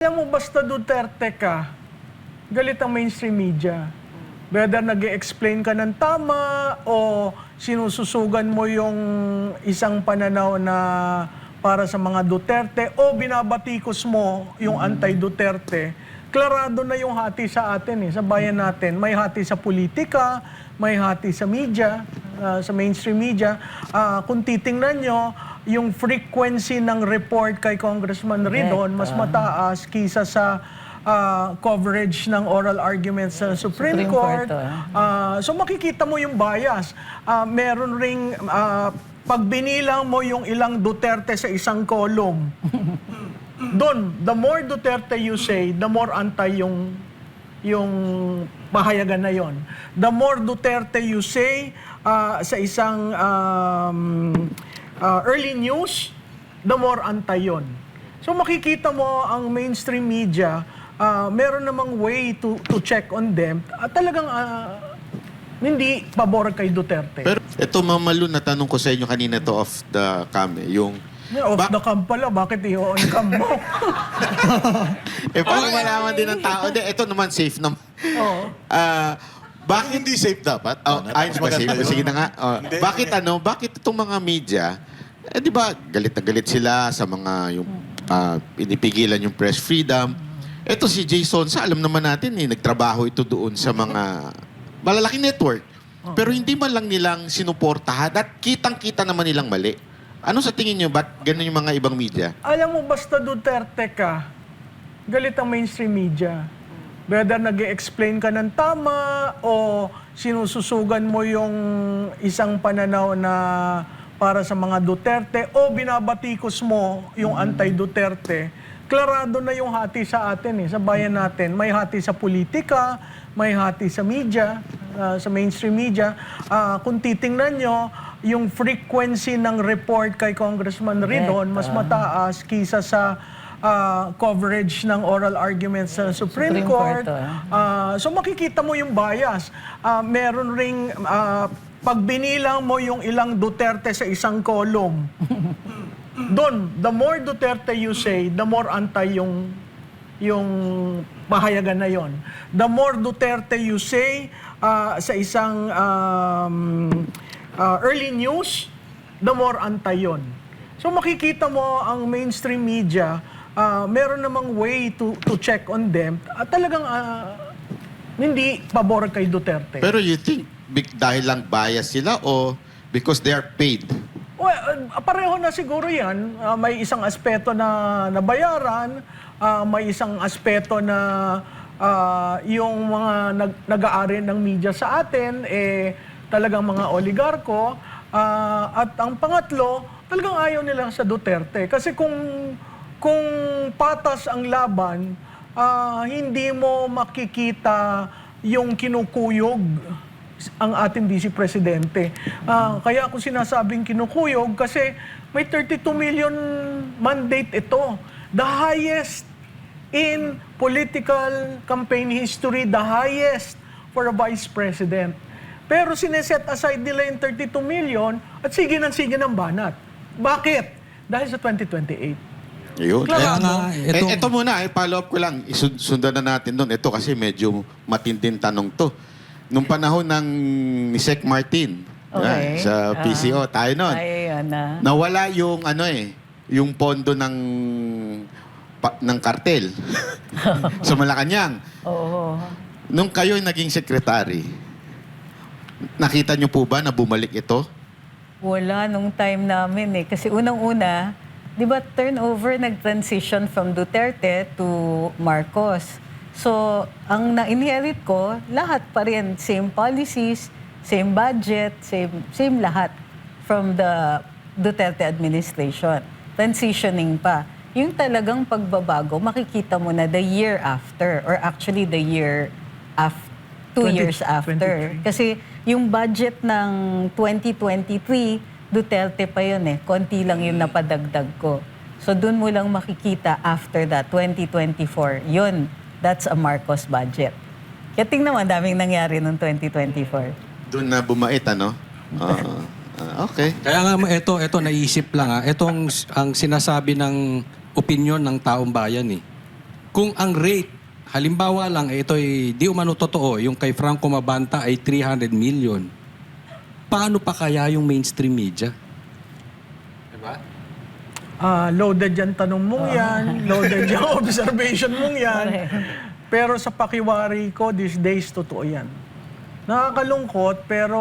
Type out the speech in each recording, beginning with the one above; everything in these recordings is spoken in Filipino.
Alam mo, basta Duterte ka, galit ang mainstream media. Whether nag-explain ka ng tama o sinususugan mo yung isang pananaw na para sa mga Duterte o binabatikos mo yung anti-Duterte, klarado na yung hati sa atin, sa bayan natin. May hati sa politika, may hati sa media, sa mainstream media. Kung titingnan nyo, yung frequency ng report kay Congressman Ridon mas mataas kisa sa coverage ng oral arguments sa Supreme Court. So makikita mo yung bias. Meron ring pag binilang mo yung ilang Duterte sa isang column, doon, the more Duterte you say, the more anti yung pahayagan na yon. The more Duterte you say sa isang early news, the more anti yon. So makikita mo ang mainstream media, meron namang way to check on them. Talagang hindi pabor kay Duterte. Pero ito, Ma'am Malu, natanong ko sa inyo kanina to off the cam. Yung off the cam pala, bakit i-on cam mo? para malaman din ng tao. Ito naman safe naman. Oo. Bakit hindi safe dapat? Ay, ba safe? Sige na nga. Bakit itong mga media, di ba, galit na galit sila sa mga yung inipigilan yung press freedom. Ito si Jason, alam naman natin, nagtrabaho ito doon sa mga malalaking network. Pero hindi man lang nilang sinuportahan at kitang-kita naman nilang mali. Ano sa tingin nyo? Ba't ganun yung mga ibang media? Alam mo, basta Duterte ka, galit ang mainstream media. Whether nag-explain ka ng tama o sinususugan mo yung isang pananaw na para sa mga Duterte o binabatikos mo yung anti-Duterte, klarado na yung hati sa atin, sa bayan natin. May hati sa politika, may hati sa media, sa mainstream media. Kung titingnan nyo, yung frequency ng report kay Congressman Ridon mas mataas kisa sa coverage ng oral arguments sa Supreme Court. So makikita mo yung bias. Meron ring pag binilang mo yung ilang Duterte sa isang column, doon, the more Duterte you say, the more anti yung pahayagan na yon. The more Duterte you say sa isang early news, the more anti yon. So makikita mo ang mainstream media, meron namang way to check on them. Talagang hindi pabor kay Duterte. Pero you think dahil lang bias sila o because they are paid? Well, pareho na siguro yan. May isang aspeto na nabayaran, may isang aspeto na yung mga nag-aari ng media sa atin, talagang mga oligarko. At ang pangatlo, talagang ayaw nila sa Duterte. Kasi kung patas ang laban, hindi mo makikita yung kinukuyog ang ating Vice Presidente. Kaya ako sinasabing kinukuyog kasi may 32 million mandate ito. The highest in political campaign history, the highest for a Vice President. Pero sineset aside nila yung 32 million at sige ng banat. Bakit? Dahil sa 2028. Ayun. Ito Claro. muna, follow up ko lang. Isundan na natin doon. Ito kasi medyo matinding tanong to. Nung panahon ni Sec Martin, sa PCO, tayo nun. Nawala yung yung pondo ng kartel sa Malacanang. Oo. Nung kayo naging secretary, nakita niyo po ba na bumalik ito? Wala nung time namin Kasi unang-una, di ba turnover nag-transition from Duterte to Marcos. So, ang na-inherit ko, lahat pa rin, same policies, same budget, same lahat from the Duterte administration. Transitioning pa. Yung talagang pagbabago, makikita mo na the year after, or actually the year after, 2 years after. 23. Kasi yung budget ng 2023, Duterte pa yun Konti lang yung napadagdag ko. So dun mo lang makikita after that, 2024. Yun, that's a Marcos budget. Kaya tingnan mo, daming nangyari noong 2024. Doon na bumait, ano? Okay. Kaya nga ito naisip lang Itong ang sinasabi ng opinyon ng taong bayan kung ang rate, halimbawa lang, ito'y di umano totoo, yung kay Franco Mabanta ay 300 million, paano pa kaya yung mainstream media? Diba? Loaded yan tanong mong yan, loaded yung observation mong yan. Pero sa pakiwari ko, these days, totoo yan. Nakakalungkot, pero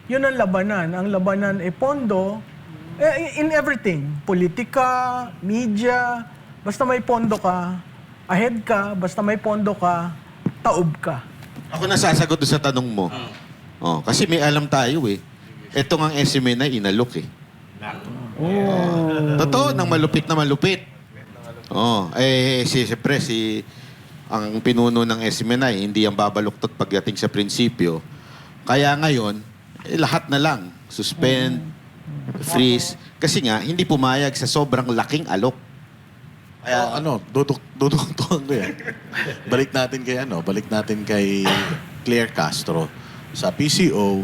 yun ang labanan. Ang labanan ay pondo, in everything. Politika, media, basta may pondo ka, ahead ka, basta may pondo ka, taob ka. Ako nasasagot doon sa tanong mo. Kasi may alam tayo eh. Ito ang SMN na inalok eh. Totoo, nang malupit na malupit. Siyempre, ang pinuno ng SMNI, hindi ang babaluktot pagdating sa prinsipyo. Kaya ngayon, lahat na lang. Suspend, freeze. Kasi nga, hindi pumayag sa sobrang laking alok. Kaya duduktuhan ko yan. Balik natin kay Claire Castro. Sa PCO,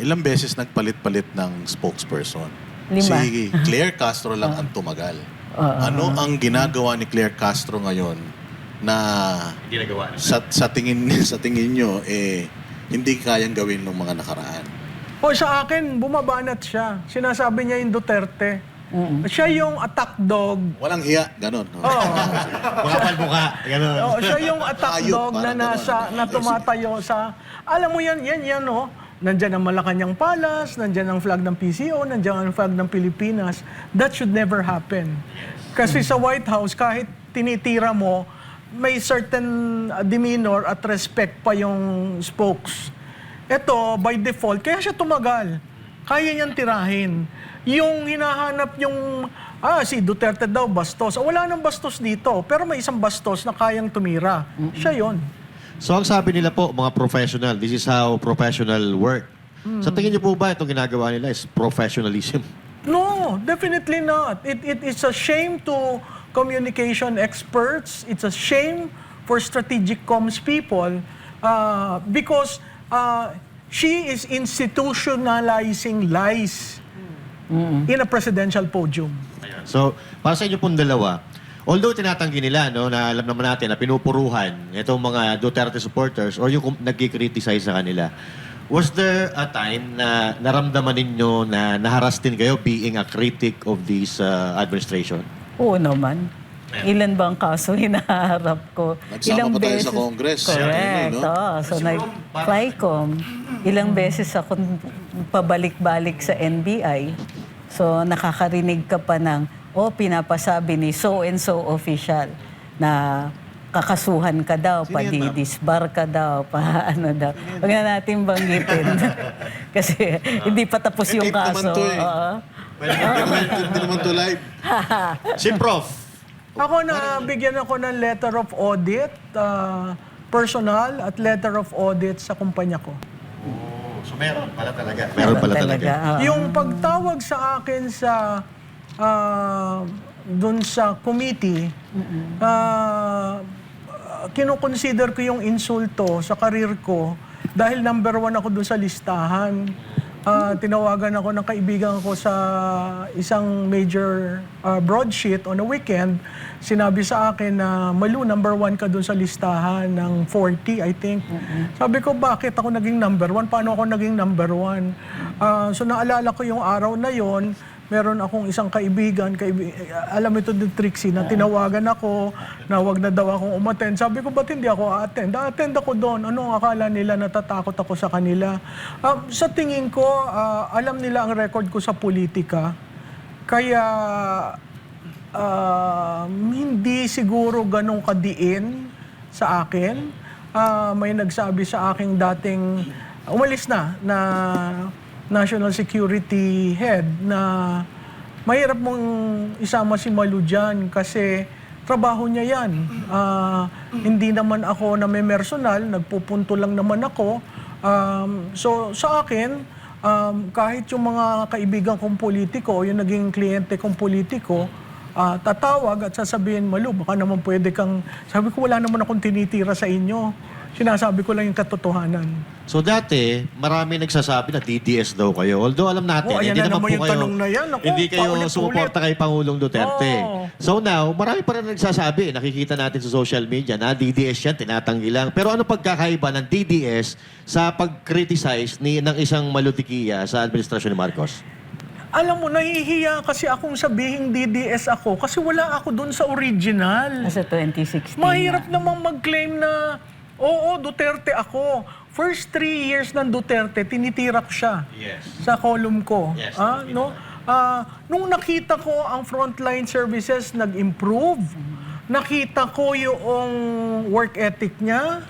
ilang beses nagpalit-palit ng spokesperson. 5. Si Claire Castro lang ang tumagal. Ano ang ginagawa ni Claire Castro ngayon na sa tingin nyo hindi kayang gawin ng mga nakaraan? Sa akin, bumabanat siya. Sinasabi niya yung Duterte. Siya yung attack dog. Walang hiya, ganon. No? Buka-buka. Ganun. Siya yung attack Ayop, dog na parang na tumatayo sa... Alam mo yan, no? Nandyan ang Malacanang Palace, nandyan ang flag ng PCO, nandyan ang flag ng Pilipinas. That should never happen. Kasi sa White House, kahit tinitira mo, may certain demeanor at respect pa yung spokes. Ito, by default, kaya siya tumagal. Kaya niyang tirahin. Yung hinahanap yung, si Duterte daw, bastos. Wala nang bastos dito, pero may isang bastos na kayang tumira. Siya yon. So ang sabi nila po, mga professional, this is how professional work. Sa tingin niyo po ba itong ginagawa nila is professionalism? No, definitely not. It's a shame to communication experts. It's a shame for strategic comms people because she is institutionalizing lies in a presidential podium. So, para sa inyo pong dalawa, although tinatanggi nila, no, na alam naman natin na pinupuruhan itong mga Duterte supporters or yung nagkikriticize sa kanila, was there a time na naramdaman ninyo na naharas din kayo being a critic of this administration? Oo naman. Ilan bang kaso hinaharap ko? Nagsama pa tayo sa Congress. Correct. No? So, nag-FLICOM. Ilang beses ako pabalik-balik sa NBI. So, nakakarinig ka pa ng, pinapasabi ni so-and-so official na kakasuhan ka daw, padidisbar ka daw, ano daw. Huwag na natin banggitin. Kasi hindi pa tapos yung tape naman kaso. to eh. Hindi naman to live. Si Prof. Ako na bigyan ako ng letter of audit, personal at letter of audit sa kumpanya ko. So meron pala talaga. Meron pala talaga. Yung pagtawag sa akin sa dun sa committee, kinoconsider ko yung insulto sa karir ko dahil number 1 ako dun sa listahan. Tinawagan ako ng kaibigan ko sa isang major broadsheet on a weekend. Sinabi sa akin na, Malu, number 1 ka dun sa listahan ng 40, I think. Sabi ko, bakit ako naging number 1? Paano ako naging number 1? So naalala ko yung araw na yon. Meron akong isang kaibigan, alam ito ni Trixie, na tinawagan ako na wag na daw akong umattend. Sabi ko, ba't hindi ako a-attend? A-attend ako doon. Anong akala nila, natatakot ako sa kanila? Sa tingin ko, alam nila ang record ko sa politika. Kaya hindi siguro ganong kadiin sa akin. May nagsabi sa aking dating, umalis na National Security Head na mahirap mong isama si Malu dyan kasi trabaho niya yan. Hindi naman ako na may personal, nagpupunto lang naman ako. So sa akin, kahit yung mga kaibigan kong politiko, yung naging kliyente kong politiko, tatawag at sasabihin, Malu, baka naman pwede kang... Sabi ko, wala naman akong tinitira sa inyo. Sinasabi ko lang yung katotohanan. So dati, marami nagsasabi na DDS daw kayo. Although alam natin, Oh, ayan hindi na naman naman po yung kayo, tanong na yan. Ako, hindi kayo paulit-ulit. sumuporta kay Pangulong Duterte. Oh. So now, marami pa rin nagsasabi, nakikita natin sa social media na DDS yan, tinatanggi lang. Pero ano pagkakaiba ng DDS sa pag-criticize ng isang malutikiya sa administrasyon ni Marcos? Alam mo, nahihiya kasi akong sabihing DDS ako kasi wala ako dun sa original. Sa 2016. Mahirap namang mag-claim na, oo, Duterte ako. First 3 years ng Duterte, tinitira ko siya sa column ko. Yes, No? Nung nakita ko ang frontline services nag-improve, nakita ko yung work ethic niya,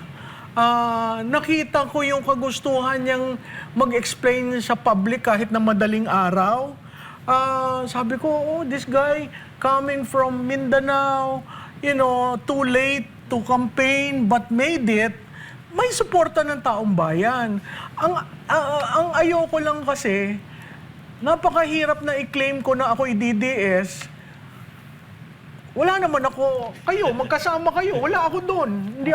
nakita ko yung kagustuhan niyang mag-explain sa public kahit na madaling araw. Sabi ko, oh, this guy coming from Mindanao, too late to campaign but made it, may suporta ng taong bayan. Ang ayoko lang kasi, napakahirap na i-claim ko na ako i-DDS. Wala naman ako, magkasama kayo, wala ako doon. Hindi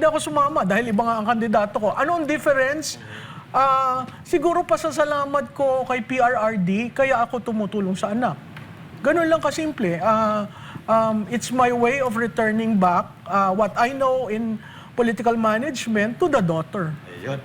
ako sumama dahil iba nga ang kandidato ko. Anong difference? Siguro pasasalamat ko kay PRRD, kaya ako tumutulong sa anak. Ganun lang kasimple. It's my way of returning back what I know in political management to the daughter.